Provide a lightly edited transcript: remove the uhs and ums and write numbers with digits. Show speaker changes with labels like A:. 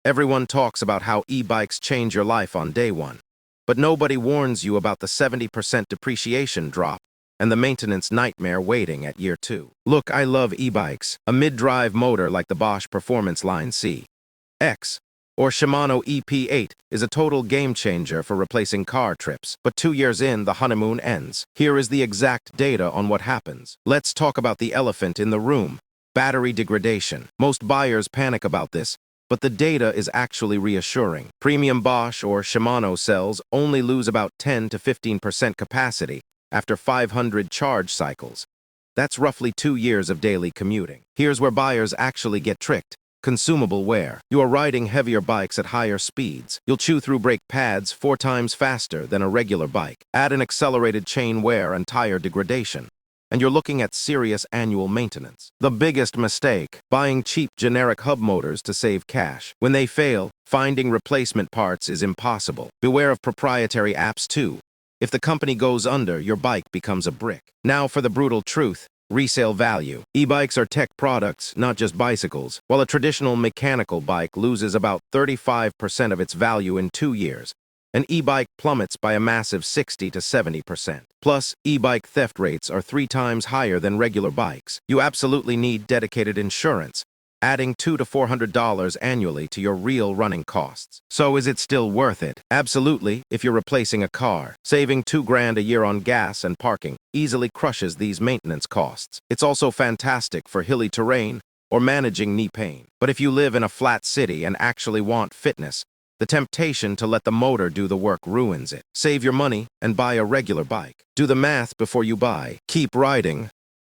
A: Everyone talks about how e-bikes change your life on day one, but nobody warns you about the 70% depreciation drop and the maintenance nightmare waiting at year two. Look, I love e-bikes. A mid-drive motor like the Bosch Performance Line C, X, or Shimano EP8 is a total game changer for replacing car trips. But 2 years in, the honeymoon ends. Here is the exact data on what happens. Let's talk about the elephant in the room: battery degradation. Most buyers panic about this, but the data is actually reassuring. Premium Bosch or Shimano cells only lose about 10 to 15% capacity after 500 charge cycles. That's roughly 2 years of daily commuting. Here's where buyers actually get tricked: consumable wear. You are riding heavier bikes at higher speeds. You'll chew through brake pads 4 times faster than a regular bike. Add an accelerated chain wear and tire degradation, and you're looking at serious annual maintenance. The biggest mistake: buying cheap generic hub motors to save cash. When they fail, finding replacement parts is impossible. Beware of proprietary apps too. If the company goes under, your bike becomes a brick. Now for the brutal truth: resale value. E-bikes are tech products, not just bicycles. While a traditional mechanical bike loses about 35% of its value in 2 years, an e-bike plummets by a massive 60 to 70%. Plus, e-bike theft rates are 3 times higher than regular bikes. You absolutely need dedicated insurance, adding $200 to $400 annually to your real running costs. So is it still worth it? Absolutely, if you're replacing a car. Saving $2,000 a year on gas and parking easily crushes these maintenance costs. It's also fantastic for hilly terrain or managing knee pain. But if you live in a flat city and actually want fitness, the temptation to let the motor do the work ruins it. Save your money and buy a regular bike. Do the math before you buy. Keep riding,